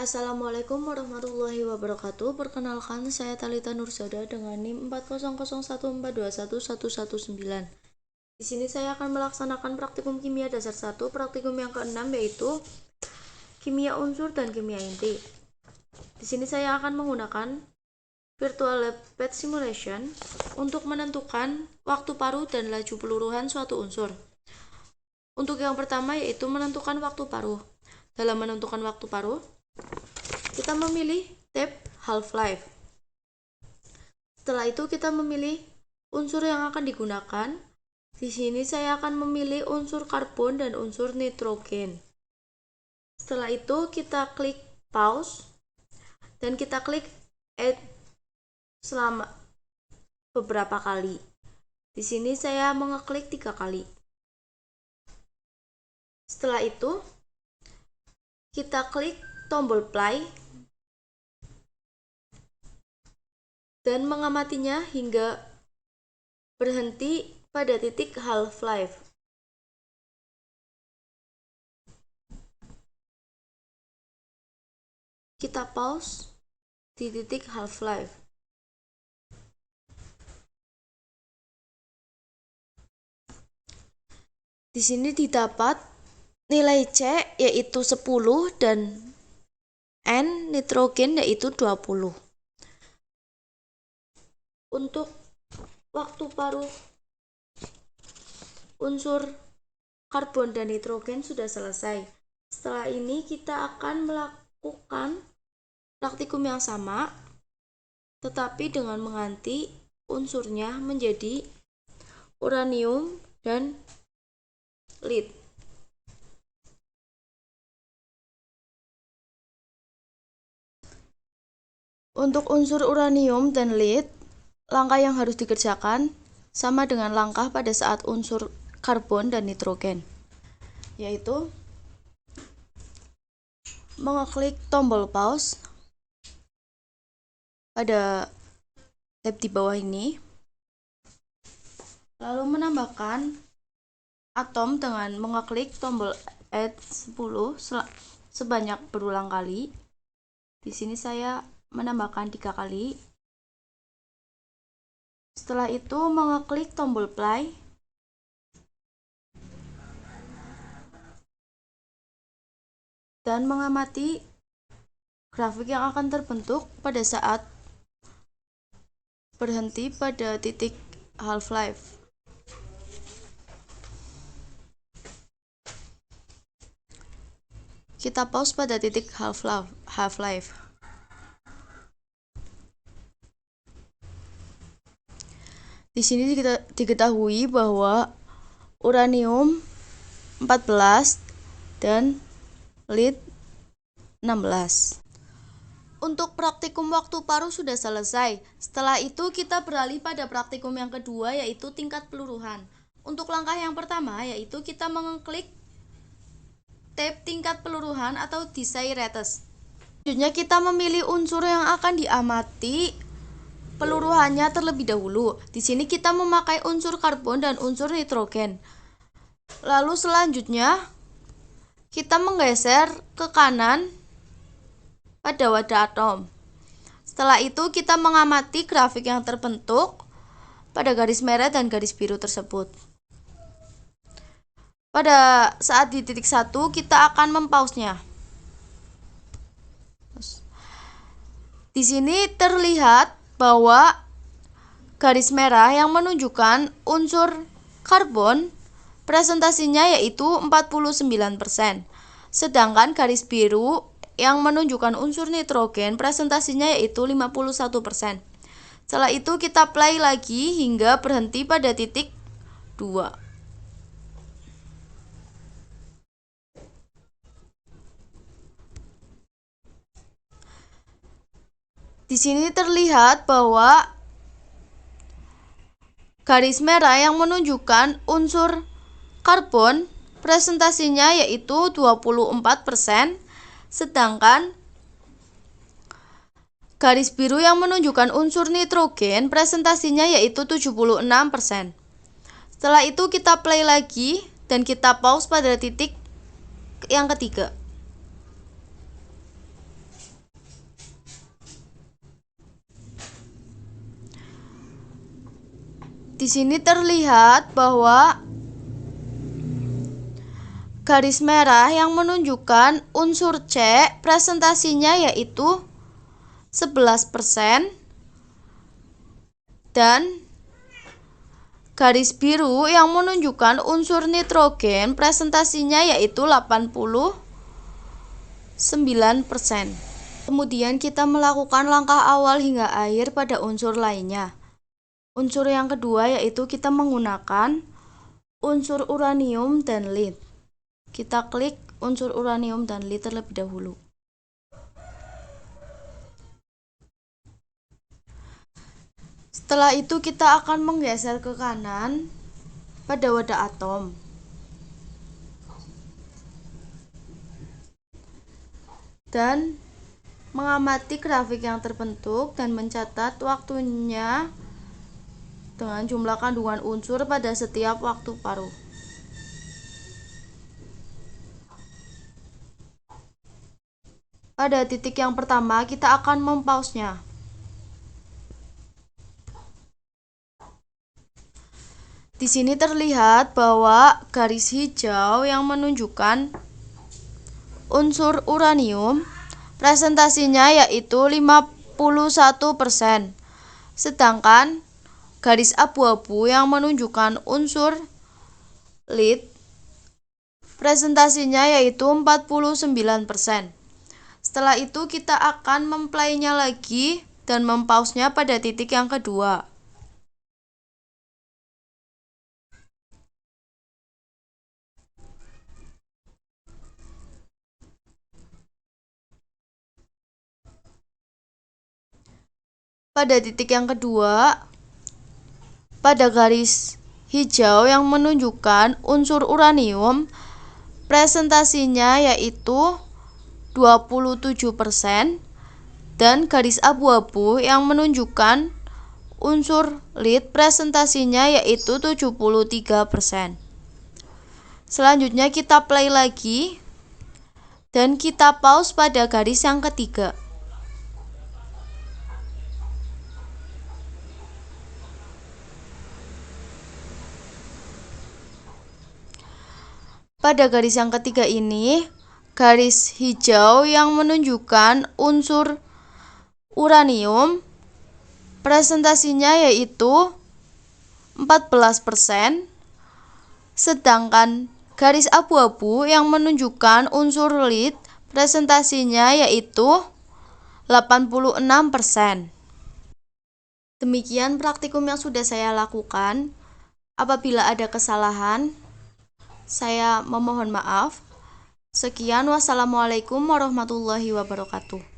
Assalamualaikum warahmatullahi wabarakatuh. Perkenalkan, saya Talita Nursada dengan NIM 40014211119. Di sini saya akan melaksanakan praktikum kimia dasar 1, praktikum yang ke-6 yaitu kimia unsur dan kimia inti. Di sini saya akan menggunakan virtual lab bed simulation untuk menentukan waktu paruh dan laju peluruhan suatu unsur. Untuk yang pertama yaitu menentukan waktu paruh. Dalam menentukan waktu paruh, kita memilih tab half-life. Setelah itu kita memilih unsur yang akan digunakan. Di sini saya akan memilih unsur karbon dan unsur nitrogen. Setelah itu kita klik pause dan kita klik add selama beberapa kali. Di sini saya mengeklik 3 kali. Setelah itu kita klik tombol play dan mengamatinya hingga berhenti pada titik half-life. Kita pause di titik half-life. Di sini didapat nilai C yaitu 10 dan N nitrogen yaitu 20. Untuk waktu paruh unsur karbon dan nitrogen sudah selesai. Setelah ini kita akan melakukan praktikum yang sama, tetapi dengan mengganti unsurnya menjadi uranium dan lead. Untuk unsur uranium dan lead, langkah yang harus dikerjakan sama dengan langkah pada saat unsur karbon dan nitrogen, yaitu mengeklik tombol pause pada tab di bawah ini, lalu menambahkan atom dengan mengeklik tombol add 10 sebanyak berulang kali. Di sini saya menambahkan 3 kali. Setelah itu mengeklik tombol play dan mengamati grafik yang akan terbentuk pada saat berhenti pada titik half-life. Kita pause pada titik half-life. Di sini diketahui bahwa uranium 14 dan lead 16. Untuk praktikum waktu paruh sudah selesai. Setelah itu kita beralih pada praktikum yang kedua yaitu tingkat peluruhan. Untuk langkah yang pertama yaitu kita mengeklik tab tingkat peluruhan atau Desired rates. Selanjutnya kita memilih unsur yang akan diamati peluruhannya terlebih dahulu. Di sini kita memakai unsur karbon dan unsur nitrogen. Lalu selanjutnya kita menggeser ke kanan pada wadah atom. Setelah itu kita mengamati grafik yang terbentuk pada garis merah dan garis biru tersebut. Pada saat di titik 1 kita akan mempause-nya. Di sini terlihat bahwa garis merah yang menunjukkan unsur karbon presentasinya yaitu 49%. Sedangkan garis biru yang menunjukkan unsur nitrogen presentasinya yaitu 51%. Setelah itu kita play lagi hingga berhenti pada titik 2. Di sini terlihat bahwa garis merah yang menunjukkan unsur karbon presentasinya yaitu 24%, sedangkan garis biru yang menunjukkan unsur nitrogen presentasinya yaitu 76%. Setelah itu kita play lagi dan kita pause pada titik yang ketiga. Di sini terlihat bahwa garis merah yang menunjukkan unsur C presentasinya yaitu 11% dan garis biru yang menunjukkan unsur nitrogen presentasinya yaitu 89%. Kemudian kita melakukan langkah awal hingga akhir pada unsur lainnya. Unsur yang kedua yaitu kita menggunakan unsur uranium dan lead. Kita klik unsur uranium dan lead terlebih dahulu. Setelah itu kita akan menggeser ke kanan pada wadah atom. Dan mengamati grafik yang terbentuk dan mencatat waktunya dengan jumlah kandungan unsur pada setiap waktu paruh. Pada titik yang pertama kita akan mempause-nya. Di sini terlihat bahwa garis hijau yang menunjukkan unsur uranium presentasinya yaitu 51%. Sedangkan garis abu-abu yang menunjukkan unsur lead presentasinya yaitu 49%. Setelah itu kita akan memplaynya lagi dan mempause-nya pada titik yang kedua. Pada titik yang kedua, pada garis hijau yang menunjukkan unsur uranium presentasinya yaitu 27% dan garis abu-abu yang menunjukkan unsur lead presentasinya yaitu 73%. Selanjutnya kita play lagi dan kita pause pada garis yang ketiga. Pada garis yang ketiga ini, garis hijau yang menunjukkan unsur uranium presentasinya yaitu 14%, sedangkan garis abu-abu yang menunjukkan unsur lead presentasinya yaitu 86%. Demikian praktikum yang sudah saya lakukan. Apabila ada kesalahan, saya memohon maaf. Sekian, wassalamualaikum warahmatullahi wabarakatuh.